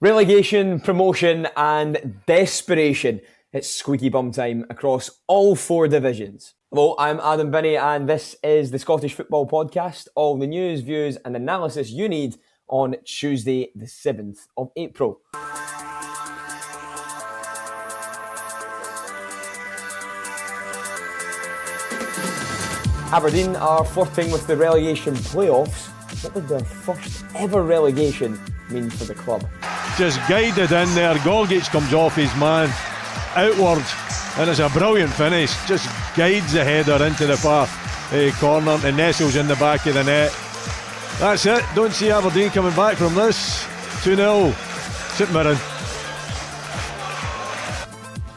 Relegation, promotion and desperation. It's squeaky bum time across all four divisions. Hello, I'm Adam Binnie and this is the Scottish Football Podcast. All the news, views and analysis you need on Tuesday the 7th of April. Aberdeen are flirting with the relegation playoffs. What would their first ever relegation mean for the club? Just guided in there, Golgich comes off his man outwards and it's a brilliant finish. Just guides the header into the far corner and nestles in the back of the net. That's it. Don't see Aberdeen coming back from this. 2-0 St Mirren.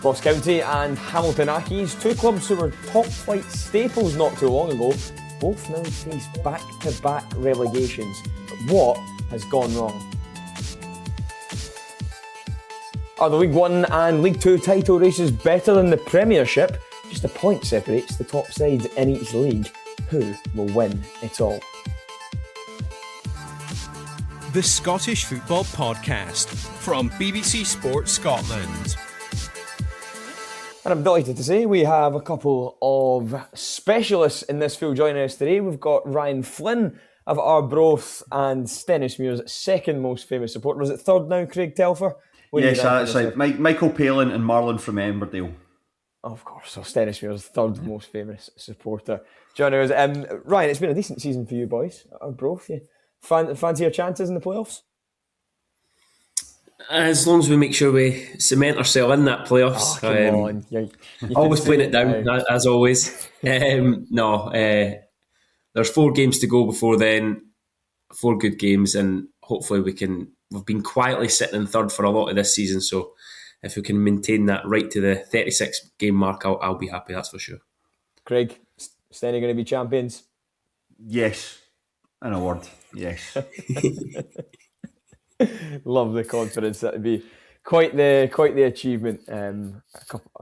Ross County and Hamilton Accies, two clubs who were top flight staples not too long ago, both now face back-to-back relegations. But what has gone wrong? Are the League One and League Two title races better than the Premiership? Just a point separates the top sides in each league. Who will win it all? The Scottish Football Podcast from BBC Sports Scotland. And I'm delighted to say we have a couple of specialists in this field joining us today. We've got Ryan Flynn of Arbroath and Stennismuir's second most famous supporter. Is it third now, Craig Telfer? Yes, it's like Michael Palin and Marlon from Emberdale. Of course, so Stennismuir's third most famous supporter. Joining us, Ryan, it's been a decent season for you boys at Arbroath. You fancy your chances in the playoffs? As long as we make sure we cement ourselves in that playoffs. Oh, come on. You always playing it down, as always. There's 4 games to go before then, 4 good games, and hopefully we've been quietly sitting in third for a lot of this season, so if we can maintain that right to the 36 game mark, I'll be happy, that's for sure. Craig, Stenny going to be champions? Yes, in a word, yes. Love the confidence. That'd be quite the achievement. A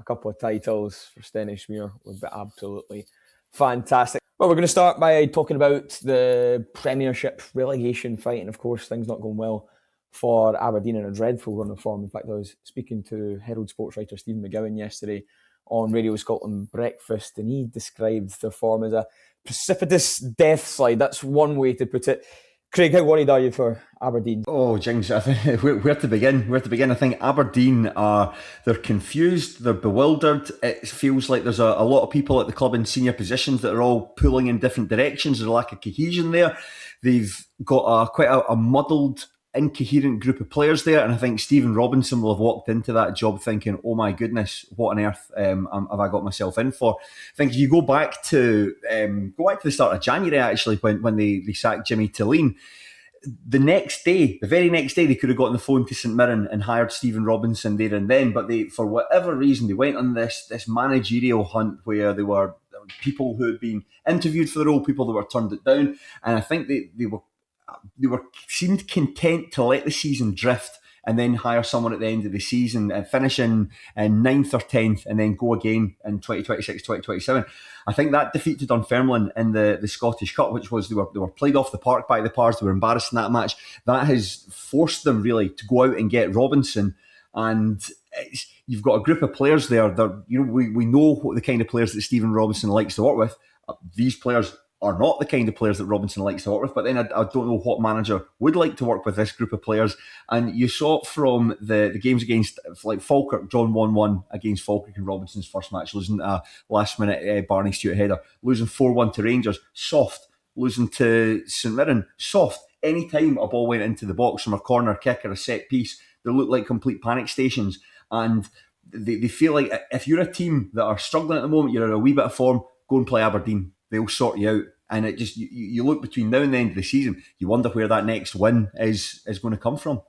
couple of titles for Stennismuir would be absolutely fantastic. Well, we're going to start by talking about the Premiership relegation fight, and of course, things not going well for Aberdeen in a dreadful run of form. In fact, I was speaking to Herald sports writer Stephen McGowan yesterday on Radio Scotland Breakfast, and he described their form as a precipitous death slide. That's one way to put it. Craig, how worried are you for Aberdeen? Oh, Jinx, I think where to begin? I think Aberdeen they're confused, they're bewildered. It feels like there's a lot of people at the club in senior positions that are all pulling in different directions. There's a lack of cohesion there. They've got quite a muddled, incoherent group of players there, and I think Stephen Robinson will have walked into that job thinking, oh my goodness, what on earth have I got myself in for? I think you go back to the start of January, actually, when they sacked Jimmy Tilleen. The very next day, they could have got on the phone to St Mirren and hired Stephen Robinson there and then, but they, for whatever reason, they went on this managerial hunt where there were people who had been interviewed for the role, people that were turned it down, and I think they seemed content to let the season drift and then hire someone at the end of the season and finish in 9th or 10th and then go again in 2026, 2027. I think that defeated Dunfermline in the Scottish Cup, which was they were played off the park by the Pars. They were embarrassed in that match. That has forced them really to go out and get Robinson, and you've got a group of players there that we know what the kind of players that Stephen Robinson likes to work with. These players are not the kind of players that Robinson likes to work with, but then I don't know what manager would like to work with this group of players. And you saw it from the games against like Falkirk, drawn 1-1 against Falkirk in Robinson's first match, losing a last-minute Barney Stewart header, losing 4-1 to Rangers, soft, losing to St Mirren, soft. Any time a ball went into the box from a corner kick or a set piece, they looked like complete panic stations. And they feel like if you're a team that are struggling at the moment, you're in a wee bit of form, go and play Aberdeen. They'll sort you out. And it just you look between now and the end of the season, you wonder where that next win is going to come from.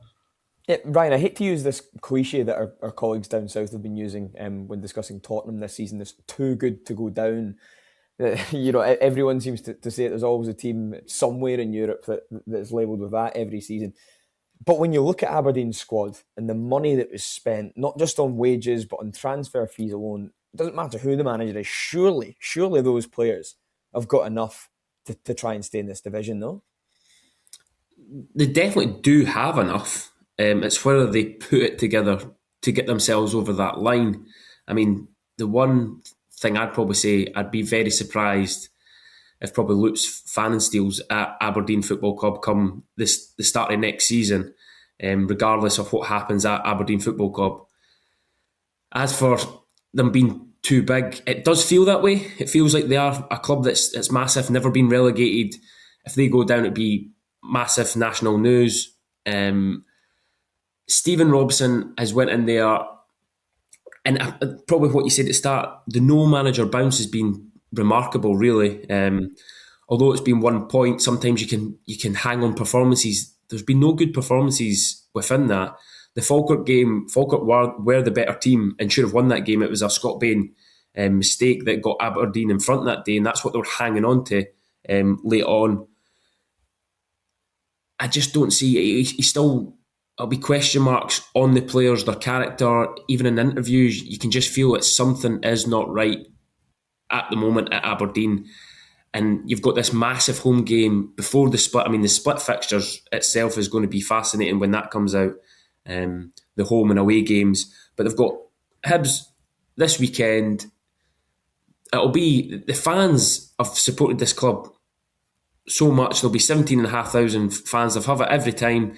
Yeah, Ryan, I hate to use this cliche that our colleagues down south have been using when discussing Tottenham this season. It's too good to go down. Everyone seems to say there's always a team somewhere in Europe that's labelled with that every season. But when you look at Aberdeen's squad and the money that was spent, not just on wages but on transfer fees alone, it doesn't matter who the manager is. Surely those players have got enough to try and stay in this division, though. They definitely do have enough. It's whether they put it together to get themselves over that line. I mean, the one thing I'd probably say, I'd be very surprised if probably Luke's fan steals at Aberdeen Football Club come the start of next season, regardless of what happens at Aberdeen Football Club. As for them being too big, it does feel that way. It feels like they are a club that's massive, never been relegated. If they go down, it'd be massive national news. Stephen Robson has went in there, and probably what you said at the start, the no manager bounce has been remarkable, really. Although it's been 1 point, sometimes you can hang on performances. There's been no good performances within that. The Falkirk game, Falkirk were the better team and should have won that game. It was a Scott Bain mistake that got Aberdeen in front that day, and that's what they were hanging on to late on. I just don't see he still. There'll be question marks on the players, their character. Even in interviews, you can just feel that something is not right at the moment at Aberdeen. And you've got this massive home game before the split. I mean, the split fixtures itself is going to be fascinating when that comes out, the home and away games. But they've got Hibs this weekend. It'll be, the fans have supported this club so much. There'll be 17,500 fans. They'll have it every time.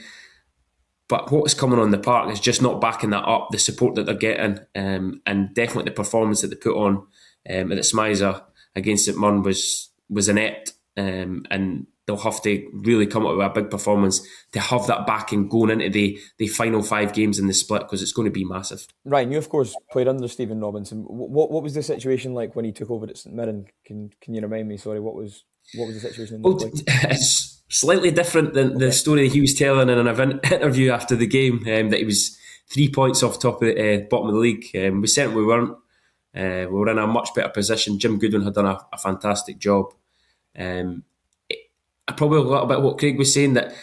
But what's coming on the park is just not backing that up, the support that they're getting, and definitely the performance that they put on at the Smizer against St Mirren was inept, and they'll have to really come up with a big performance to have that backing going into the final 5 games in the split, because it's going to be massive. Ryan, you of course played under Stephen Robinson. What was the situation like when he took over at St Mirren? Can you remind me? Sorry, what was the situation in the It's slightly different than the story that he was telling in an interview after the game, that he was 3 points off top of the bottom of the league. We certainly weren't. We were in a much better position. Jim Goodwin had done a fantastic job. Probably a little bit what Craig was saying, that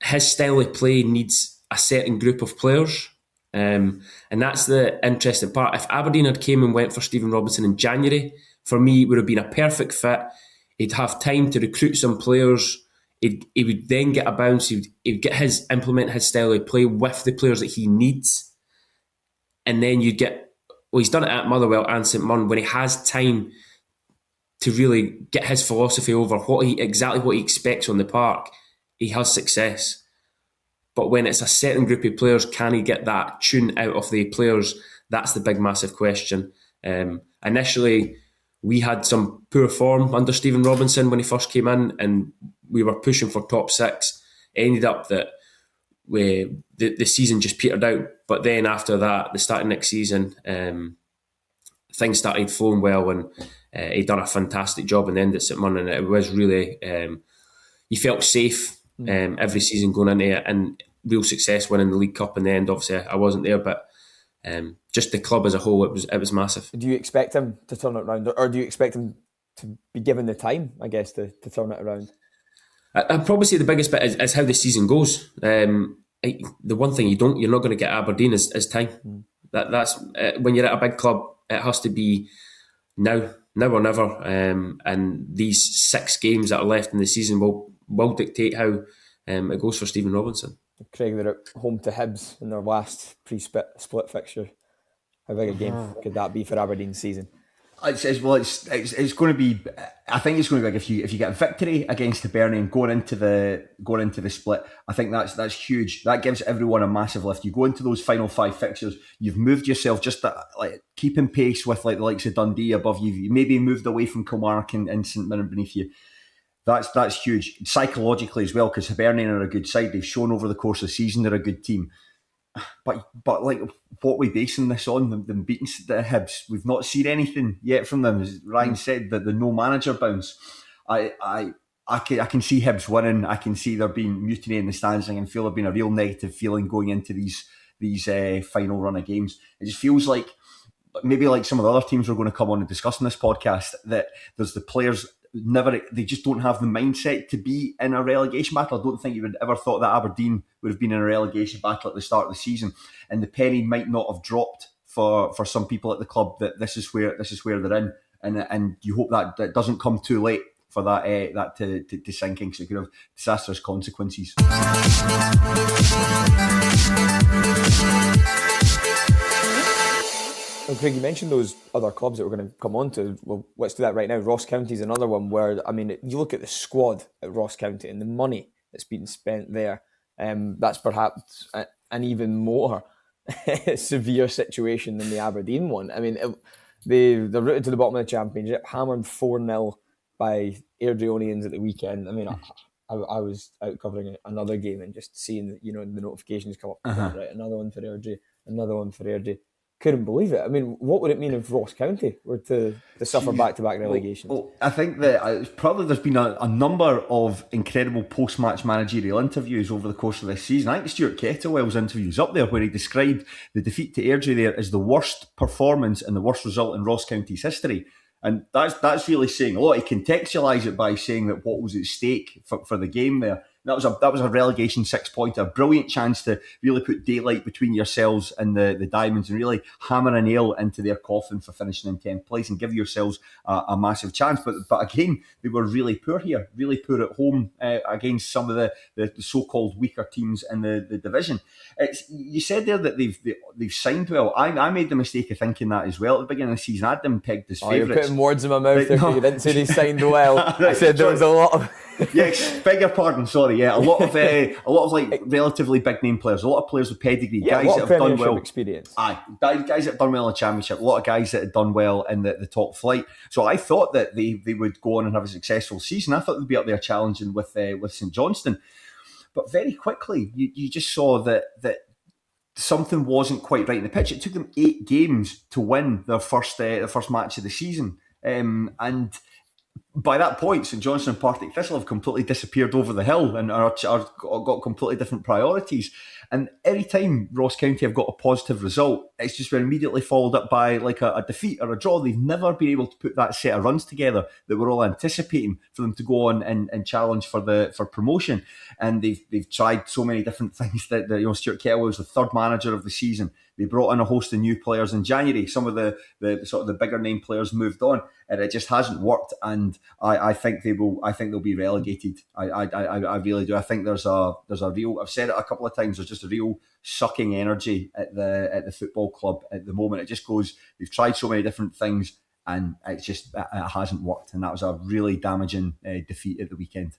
his style of play needs a certain group of players. And that's the interesting part. If Aberdeen had came and went for Stephen Robinson in January, for me, it would have been a perfect fit. He'd have time to recruit some players. He would then get a bounce. He'd implement his style of play with the players that he needs. And then you'd get, well, he's done it at Motherwell and St Mirren, when he has time to really get his philosophy over exactly what he expects on the park, he has success. But when it's a certain group of players, can he get that tune out of the players? That's the big, massive question. Initially, we had some poor form under Stephen Robinson when he first came in, and we were pushing for top 6. It ended up that the season just petered out. But then after that, the start of next season, things started flowing well, and he'd done a fantastic job in the end at St Mirren, and it was really, you felt safe every season going into it, and real success winning the League Cup in the end. Obviously, I wasn't there, but just the club as a whole, it was massive. Do you expect him to turn it around, or do you expect him to be given the time, I guess, to turn it around? I'd probably say the biggest bit is how the season goes. The one thing you're not going to get at Aberdeen is time. That's when you're at a big club, it has to be now or never. And these 6 games that are left in the season will dictate how it goes for Stephen Robinson. Craig, they're at home to Hibs in their last pre-split fixture. How big a game could that be for Aberdeen's season? It's going to be. I think it's going to be big if you get a victory against Hibernian going into the split. I think that's huge. That gives everyone a massive lift. You go into those final 5 fixtures, you've moved yourself just to, keeping pace with the likes of Dundee above you. You maybe moved away from Kilmarnock and St Mirren beneath you. That's huge psychologically as well, because Hibernian are a good side. They've shown over the course of the season they're a good team. But what we basing this on, them beating the Hibs, we've not seen anything yet from them. As Ryan said, that the no manager bounce. I can see Hibs winning. I can see there being mutiny in the stands. I can feel there being a real negative feeling going into these final run of games. It just feels like maybe like some of the other teams we're going to come on and discuss in this podcast, that there's the players they just don't have the mindset to be in a relegation battle. I don't think you would ever thought that Aberdeen would have been in a relegation battle at the start of the season, and the penny might not have dropped for some people at the club that this is where they're in, and you hope that doesn't come too late for that to sinking, so it could have disastrous consequences. Well, Craig, you mentioned those other clubs that we're going to come on to. Well, let's do that right now. Ross County is another one where, I mean, you look at the squad at Ross County and the money that's been spent there. That's perhaps an even more severe situation than the Aberdeen one. I mean, they're rooted to the bottom of the Championship, hammered 4-0 by Airdrieonians at the weekend. I mean, I was out covering another game and just seeing, the notifications come up. Right, another one for Airdrie, another one for Airdrie. Couldn't believe it. I mean, what would it mean if Ross County were to suffer back-to-back relegations? Well, I think that probably there's been a number of incredible post-match managerial interviews over the course of this season. I think Stuart Kettlewell's interviews up there where he described the defeat to Airdrie there as the worst performance and the worst result in Ross County's history. And that's really saying a lot. He contextualised it by saying that what was at stake for the game there. That was a relegation 6-pointer, a brilliant chance to really put daylight between yourselves and the Diamonds and really hammer a nail into their coffin for finishing in 10th place and give yourselves a massive chance. But again, they were really poor here, really poor at home against some of the so-called weaker teams in the division. You said there that they've signed well. I made the mistake of thinking that as well at the beginning of the season. I had them pegged as favourites. You're putting words in my mouth there. No. You didn't say they signed well. I said there was a lot of... Yes, beg your pardon. Sorry. Yeah, a lot of like relatively big name players, a lot of players with pedigree, guys that have done well. Experience. Aye, guys that have done well in the Championship. A lot of guys that have done well in the top flight. So I thought that they would go on and have a successful season. I thought they'd be up there challenging with St Johnstone, but very quickly you just saw that something wasn't quite right in the pitch. It took them 8 games to win their first match of the season, and by that point, St Johnstone and Partick Thistle have completely disappeared over the hill and are got completely different priorities. And every time Ross County have got a positive result, it's just been immediately followed up by like a defeat or a draw. They've never been able to put that set of runs together that we're all anticipating for them to go on and challenge for promotion. And they've tried so many different things that Stuart Kettlewell was the third manager of the season. They brought in a host of new players in January. Some of the sort of the bigger name players moved on, and it just hasn't worked. And I think they will. I think they'll be relegated. I really do. I think there's a real. I've said it a couple of times. There's just a real sucking energy at the football club at the moment. It just goes. They've tried so many different things, and it hasn't worked. And that was a really damaging defeat at the weekend.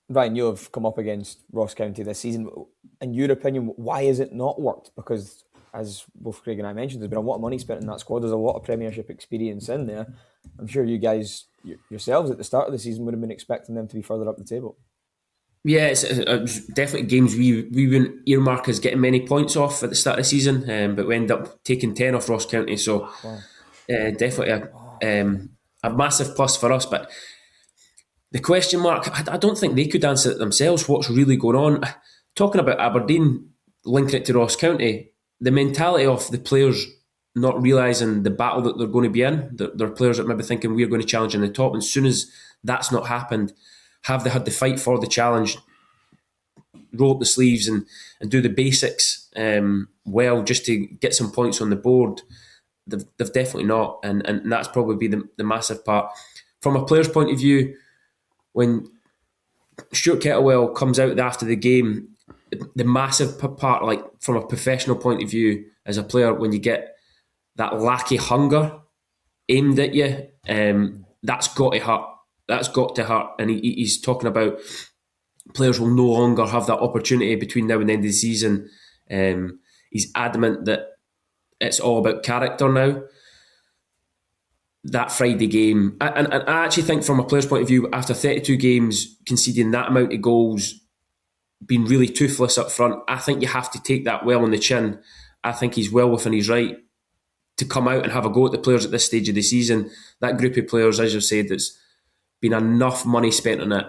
Ryan, you have come up against Ross County this season. In your opinion, why has it not worked? Because as both Craig and I mentioned, there's been a lot of money spent in that squad. There's a lot of Premiership experience in there. I'm sure you guys yourselves at the start of the season would have been expecting them to be further up the table. Yeah, it's definitely games we wouldn't earmark as getting many points off at the start of the season, but we end up taking 10 off Ross County. So definitely a massive plus for us. But the question mark, I don't think they could answer it themselves. What's really going on? Talking about Aberdeen, linking it to Ross County, the mentality of the players not realising the battle that they're going to be in. There are players that maybe thinking we're going to challenge in the top. And as soon as that's not happened, have they had to fight for the challenge, roll up the sleeves and do the basics well just to get some points on the board? They've definitely not. And that's probably be the massive part. From a player's point of view, when Stuart Kettlewell comes out after the game, the massive part, like from a professional point of view, as a player, when you get that lack of hunger aimed at you, that's got to hurt. That's got to hurt. And he's talking about players will no longer have that opportunity between now and the end of the season. He's adamant that it's all about character now. That Friday game, and I actually think from a player's point of view, after 32 games, conceding that amount of goals, being really toothless up front, I think you have to take that well on the chin. I think he's well within his right to come out and have a go at the players at this stage of the season. That group of players, as you've said, there's been enough money spent on it.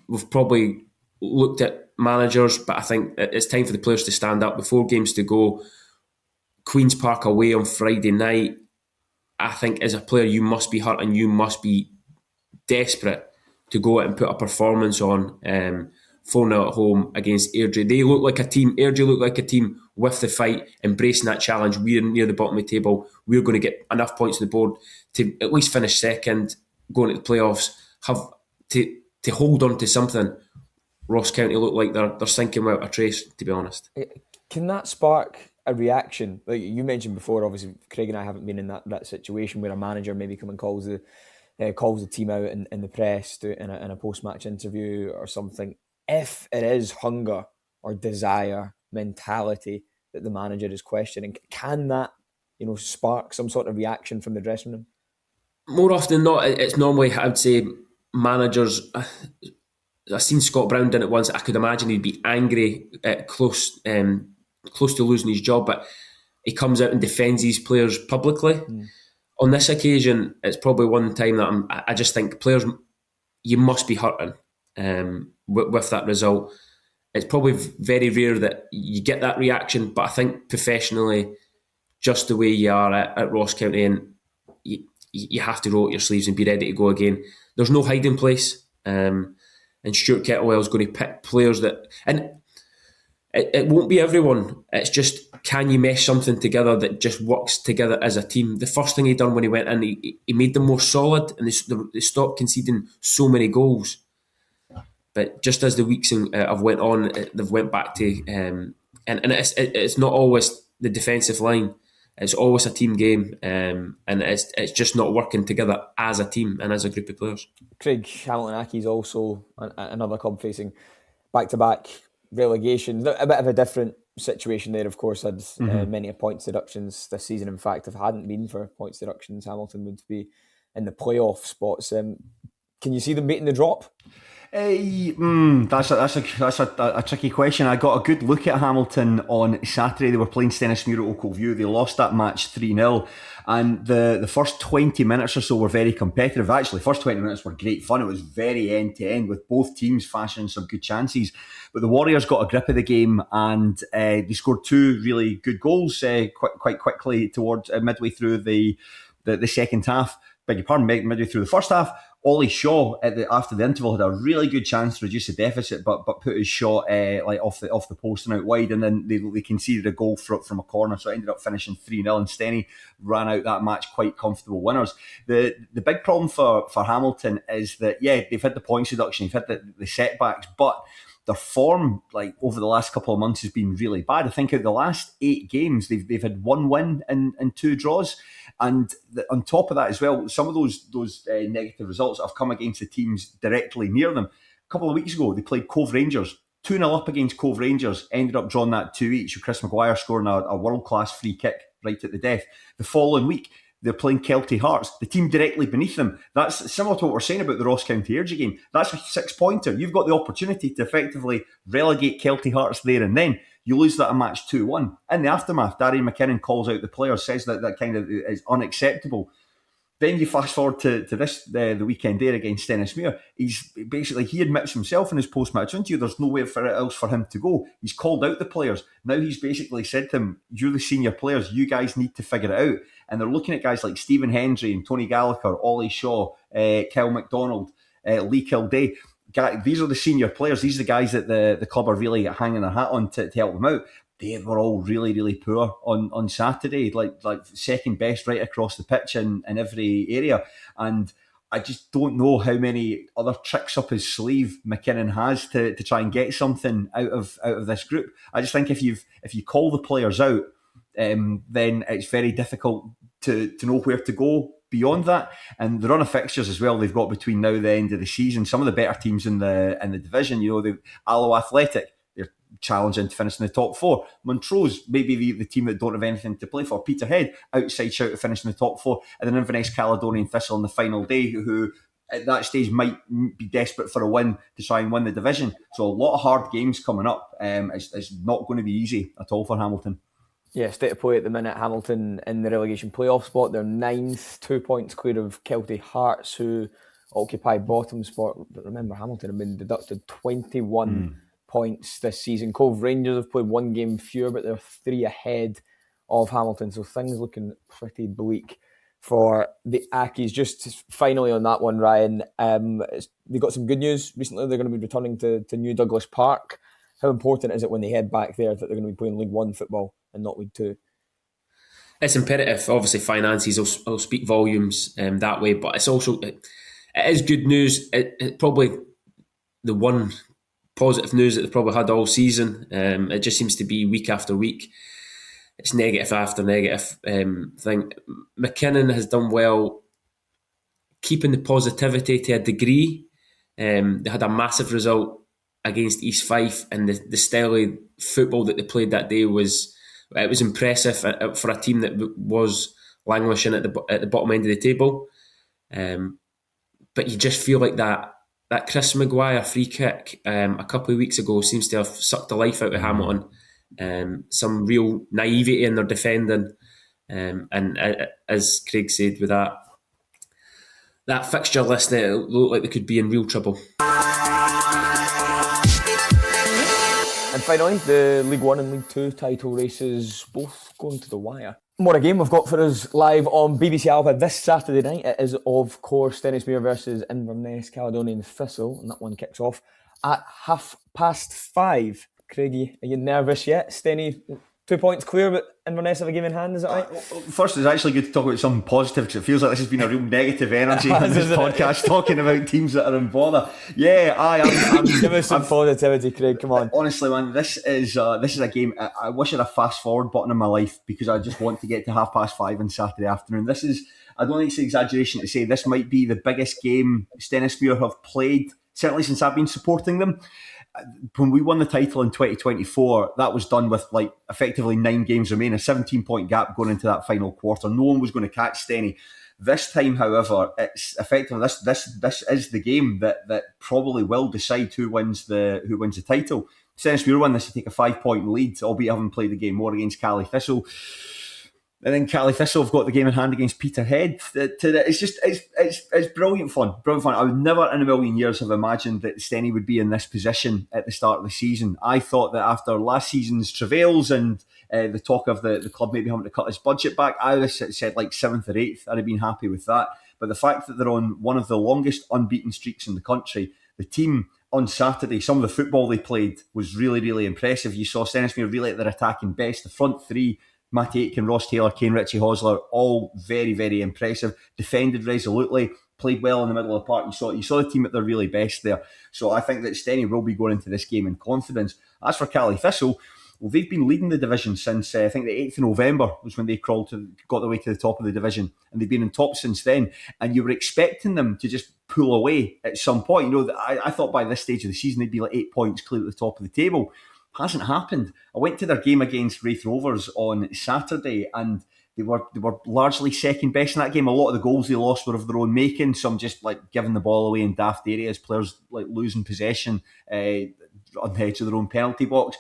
We've probably looked at managers, but I think it's time for the players to stand up. With 4 games to go, Queen's Park away on Friday night, I think as a player you must be hurt and you must be desperate to go out and put a performance on. 4-0 at home against Airdrie. They look like a team. Airdrie look like a team with the fight, embracing that challenge. We're near the bottom of the table. We're going to get enough points on the board to at least finish second, go into the playoffs, have to hold on to something, Ross County look like they're sinking without a trace, to be honest. Can that spark a reaction? Like you mentioned before, obviously Craig and I haven't been in that situation where a manager maybe come and calls the team out in the press in a post-match interview or something. If it is hunger or desire, mentality that the manager is questioning, can that spark some sort of reaction from the dressing room? More often than not, it's normally, I would say, managers. I've seen Scott Brown done it once. I could imagine he'd be angry, close to losing his job, but he comes out and defends his players publicly. On this occasion, it's probably one time that I just think players, you must be hurting with that result. It's probably very rare that you get that reaction, but I think professionally, just the way you are at Ross County, and you have to roll up your sleeves and be ready to go again. There's no hiding place, and Stuart Kettlewell's going to pick players that, and it won't be everyone. It's just, can you mesh something together that just works together as a team? The first thing he done when he went in, he made them more solid, and they stopped conceding so many goals. But just as the weeks have went on, they've went back to, and it's not always the defensive line. It's always a team game, and it's just not working together as a team and as a group of players. Craig, Hamilton Accies also another club facing back-to-back relegation. A bit of a different situation there, of course, had many points deductions this season. In fact, if it hadn't been for points deductions, Hamilton would be in the playoff spots. Can you see them beating the drop? That's a tricky question. I got a good look at Hamilton on Saturday. They were playing Stennismuir at Oakview. They lost that match 3-0, and the first 20 minutes or so were very competitive. Actually, first 20 minutes were great fun. It was very end to end with both teams fashioning some good chances. But the Warriors got a grip of the game, and they scored two really good goals quite quickly towards midway through the second half. Beg your pardon, midway through the first half. Ollie Shaw after the interval had a really good chance to reduce the deficit, but put his shot off the post and out wide, and then they conceded a goal from a corner, so it ended up finishing 3-0, and Stenny ran out that match quite comfortable winners. The big problem for Hamilton is that they've had the points reduction, they've had the setbacks, but their form over the last couple of months has been really bad. I think out of the last 8 games they've had 1 win and 2 draws. And on top of that as well, some of those negative results have come against the teams directly near them. A couple of weeks ago, they played Cove Rangers. 2-0 up against Cove Rangers, ended up drawing that 2-each, with Chris Maguire scoring a world-class free kick right at the death. The following week, they're playing Kelty Hearts, the team directly beneath them. That's similar to what we're saying about the Ross County Airdrie game. That's a 6-pointer. You've got the opportunity to effectively relegate Kelty Hearts there and then. You lose that a match 2-1. In the aftermath, Darry McKinnon calls out the players, says that kind of is unacceptable. Then you fast forward to this the weekend there against Stennismuir. He admits himself in his post-match interview there's nowhere else for him to go. He's called out the players. Now he's basically said to them, you're the senior players, you guys need to figure it out. And they're looking at guys like Stephen Hendry and Tony Gallagher, Ollie Shaw, Kyle McDonald, Lee Kildare. These are the senior players. These are the guys that the club are really hanging their hat on to help them out. They were all really, really poor on Saturday, like second best right across the pitch in every area. And I just don't know how many other tricks up his sleeve McKinnon has to try and get something out of this group. I just think if you call the players out, then it's very difficult to know where to go beyond that. And the run of fixtures as well they've got between now and the end of the season, some of the better teams in the division, the Alloa Athletic, they're challenging to finish in the top 4. Montrose, maybe the team that don't have anything to play for. Peterhead, outside shout to finish in the top 4. And then Inverness Caledonian Thistle on the final day, who at that stage might be desperate for a win to try and win the division. So a lot of hard games coming up. It's not going to be easy at all for Hamilton. Yeah, state of play at the minute, Hamilton in the relegation playoff spot. They're 9th, 2 points clear of Kelty Hearts, who occupy bottom spot. But remember, Hamilton have been deducted 21 points this season. Cove Rangers have played 1 game fewer, but they're 3 ahead of Hamilton. So things looking pretty bleak for the Accies. Just finally on that one, Ryan, they got some good news recently. They're going to be returning to New Douglas Park. How important is it when they head back there that they're going to be playing League One football and not League Two? It's imperative. Obviously, finances will speak volumes that way, but it's also it is good news. It probably the one positive news that they've probably had all season. It just seems to be week after week. It's negative after negative thing. McKinnon has done well keeping the positivity to a degree. They had a massive result against East Fife, and the style of football that they played that day was impressive for a team that was languishing at the bottom end of the table. But you just feel like that Chris Maguire free kick a couple of weeks ago seems to have sucked the life out of Hamilton. Some real naivety in their defending, and as Craig said, with that fixture list, it looked like they could be in real trouble. And finally, the League One and League Two title races both going to the wire. What a game we've got for us live on BBC Alpha this Saturday night. It is, of course, Stennismuir versus Inverness Caledonian Thistle, and that one kicks off at 5:30. Craigie, are you nervous yet? Stenny, 2 points clear, but Inverness have a game in hand, is that right? First, it's actually good to talk about something positive, because it feels like this has been a real negative energy in this podcast, talking about teams that are in bother. Yeah, I'm give us some positivity, Craig. Come on. Honestly, man, this is a game. I wish I had a fast forward button in my life, because I just want to get to 5:30 on Saturday afternoon. I don't think it's an exaggeration to say this might be the biggest game Stennismuir have played, certainly since I've been supporting them. When we won the title in 2024, that was done with like effectively 9 games remaining, a 17-point gap going into that final quarter. No one was going to catch Stenny. This time, however, it's effectively this is the game that probably will decide who wins the title. Stennismuir won this to take a 5-point lead, albeit having played the game more against Cali Thistle. And then Cali Thistle have got the game in hand against Peterhead. It's brilliant fun. Brilliant fun. I would never in a million years have imagined that Stenny would be in this position at the start of the season. I thought that after last season's travails and the talk of the club maybe having to cut its budget back, I would have said like 7th or 8th. I'd have been happy with that. But the fact that they're on one of the longest unbeaten streaks in the country, the team on Saturday, some of the football they played was really, really impressive. You saw Stennismuir really at their attacking best. The front three, Matt Aitken, Ross Taylor, Kane Ritchie Hosler, all very, very impressive. Defended resolutely, played well in the middle of the park. You saw the team at their really best there. So I think that Stenny will be going into this game in confidence. As for Cali Thistle, well, they've been leading the division since I think the 8th of November was when they got their way to the top of the division, and they've been in top since then. And you were expecting them to just pull away at some point. You know, I thought by this stage of the season they'd be like 8 points clear at the top of the table. Hasn't happened. I went to their game against Wraith Rovers on Saturday, and they were largely second best in that game. A lot of the goals they lost were of their own making. Some just like giving the ball away in daft areas, players like losing possession on the edge of their own penalty box.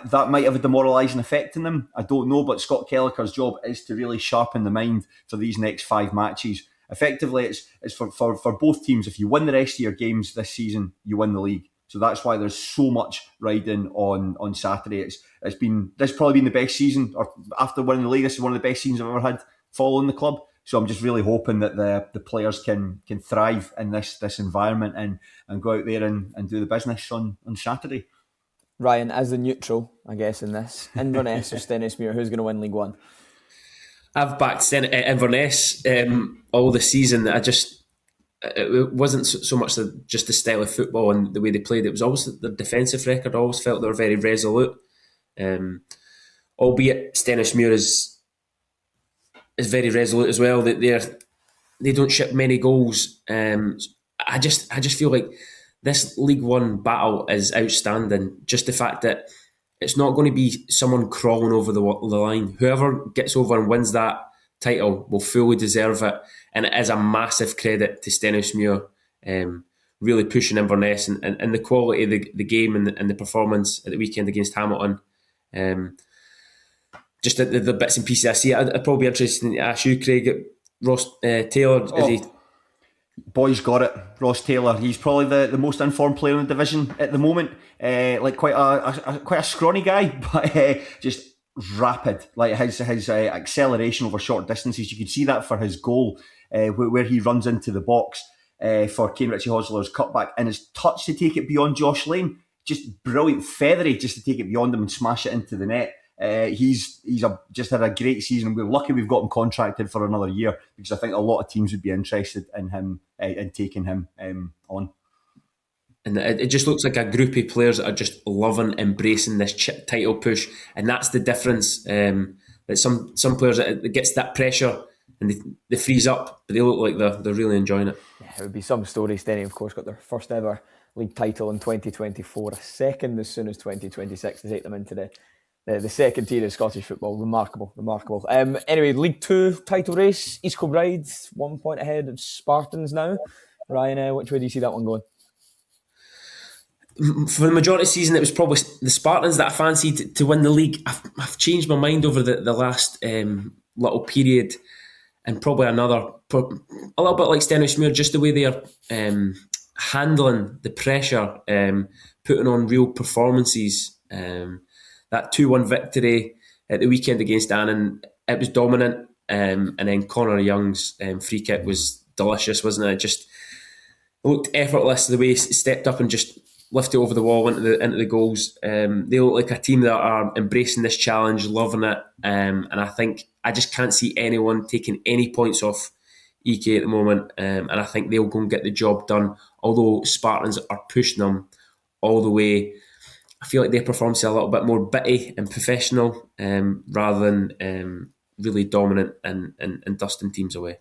That might have a demoralising effect on them. I don't know, but Scott Kelleher's job is to really sharpen the mind for these next 5 matches. Effectively, it's for both teams. If you win the rest of your games this season, you win the league. So that's why there's so much riding on Saturday. This probably been the best season, or after winning the league, this is one of the best seasons I've ever had following the club. So I'm just really hoping that the players can thrive in this environment and go out there and do the business on Saturday. Ryan, as the neutral, I guess, in this, Inverness or Stennismuir, who's going to win League One? I've backed Inverness all the season. It wasn't so much just the style of football and the way they played. It was always their defensive record. I always felt they were very resolute. Albeit Stennismuir is very resolute as well. They don't ship many goals. I just feel like this League One battle is outstanding. Just the fact that it's not going to be someone crawling over the line. Whoever gets over and wins that title will fully deserve it. And it is a massive credit to Stennismuir, really pushing Inverness and the quality of the game and the performance at the weekend against Hamilton. Just the bits and pieces I see. I'd probably be interested to ask you, Craig, Ross Taylor, is he... Boys got it. Ross Taylor, he's probably the most informed player in the division at the moment. Like quite a scrawny guy, but just rapid. Like his acceleration over short distances. You could see that for his goal, where he runs into the box for Kane Ritchie Hosler's cutback, and his touch to take it beyond Josh Lane, just brilliant, feathery, just to take it beyond him and smash it into the net. He's just had a great season. We're lucky we've got him contracted for another year, because I think a lot of teams would be interested in him, in taking him on. And it just looks like a group of players that are just loving, embracing this title push, and that's the difference. That some players, it gets that pressure and they freeze up, but they look like they're really enjoying it. Yeah, it would be some story. Stenny, of course, got their first ever league title in 2024, a second as soon as 2026 to take them into the second tier of Scottish football. Remarkable. Anyway, League 2 title race, East Kilbride 1 point ahead of Spartans now. Ryan, which way do you see that one going? For the majority of the season, it was probably the Spartans that I fancied to win the league. I've changed my mind over the last little period, and probably a little bit like Stenhousemuir, just the way they are handling the pressure, putting on real performances. That 2-1 victory at the weekend against Annan, it was dominant, and then Connor Young's free kick was delicious, wasn't it? It just looked effortless the way he stepped up and just lifted over the wall into the goals. They look like a team that are embracing this challenge, loving it, and I think I just can't see anyone taking any points off EK at the moment, and I think they'll go and get the job done. Although Spartans are pushing them all the way, I feel like their performance is a little bit more bitty and professional, rather than really dominant and dusting teams away.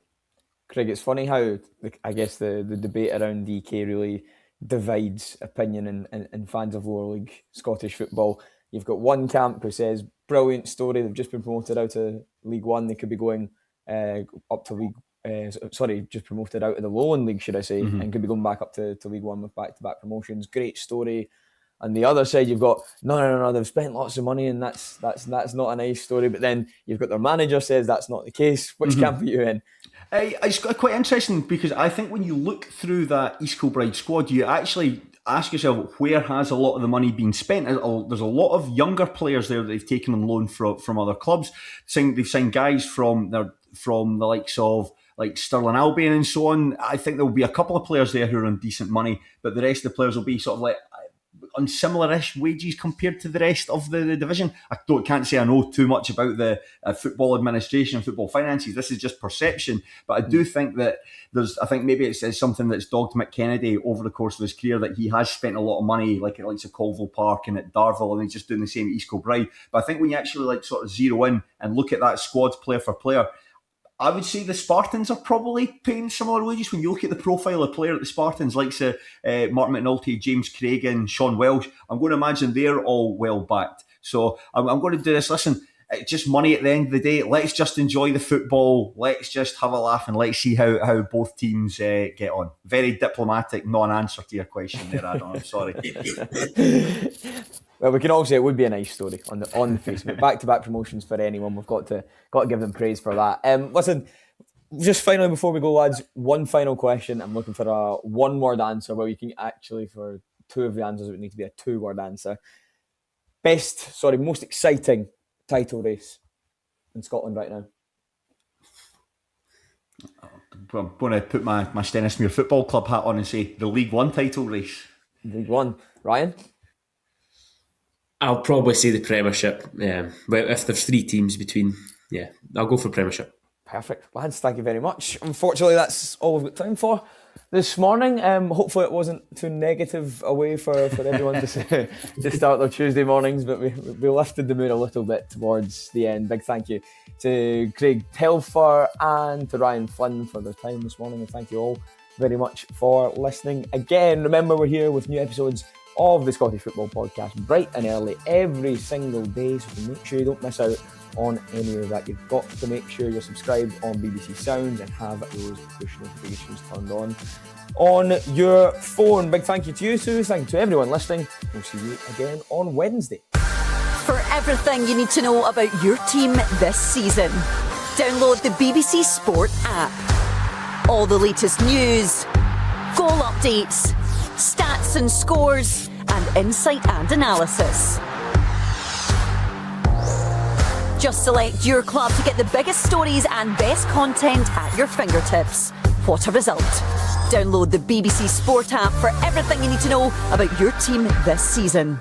Craig, it's funny how I guess the debate around EK really divides opinion and fans of lower league Scottish football. You've got one camp who says, brilliant story, they've just been promoted out of League One, they could be going up to League just promoted out of the Lowland League, should I say, and could be going back up to League One with back-to-back promotions. Great story. On the other side, you've got no, they've spent lots of money and that's not a nice story. But then you've got their manager says that's not the case. Which camp are you in? It's quite interesting, because I think when you look through that East Kilbride squad, you actually ask yourself, where has a lot of the money been spent? There's a lot of younger players there that they've taken on loan from other clubs. They've signed guys from the likes of like Stirling Albion and so on. I think there will be a couple of players there who are on decent money, but the rest of the players will be sort of like on similar-ish wages compared to the rest of the division. Can't say I know too much about the football administration, football finances. This is just perception, but I do think that I think maybe it's something that's dogged Mick Kennedy over the course of his career, that he has spent a lot of money, like at Colville Park and at Darvel, and he's just doing the same at East Kilbride. But I think when you actually sort of zero in and look at that squad player for player, I would say the Spartans are probably paying similar wages. When you look at the profile of player at the Spartans, like Martin McNulty, James Craig and Sean Welsh, I'm going to imagine they're all well backed. So I'm going to do this. Listen, it's just money at the end of the day. Let's just enjoy the football. Let's just have a laugh and let's see how both teams get on. Very diplomatic non-answer to your question there, Adam. I'm sorry. Well, we can all say it would be a nice story on the face of it. Back-to-back promotions for anyone. We've got to give them praise for that. Listen, just finally before we go, lads, one final question. I'm looking for a one-word answer. Well, you can actually, for two of the answers, it would need to be a two-word answer. Most exciting title race in Scotland right now. I'm going to put my Stenhousemuir Football Club hat on and say the League One title race. League One. Ryan? I'll probably say the Premiership. Yeah, but if there's three teams between, I'll go for Premiership. Perfect. Lads, thank you very much. Unfortunately, that's all we've got time for this morning. Hopefully it wasn't too negative away for everyone to start their Tuesday mornings, but we lifted the mood a little bit towards the end. Big thank you to Craig Telfer and to Ryan Flynn for their time this morning, and thank you all very much for listening. Again, remember we're here with new episodes of the Scottish Football Podcast bright and early every single day, so to make sure you don't miss out on any of that, you've got to make sure you're subscribed on BBC Sounds and have those push notifications turned on your phone. Big thank you to you two. Thank you to everyone listening. We'll see you again on Wednesday. For everything you need to know about your team this season, download the BBC Sport app. All the latest news, goal updates, stats and scores, and insight and analysis. Just select your club to get the biggest stories and best content at your fingertips. What a result. Download the BBC Sport app for everything you need to know about your team this season.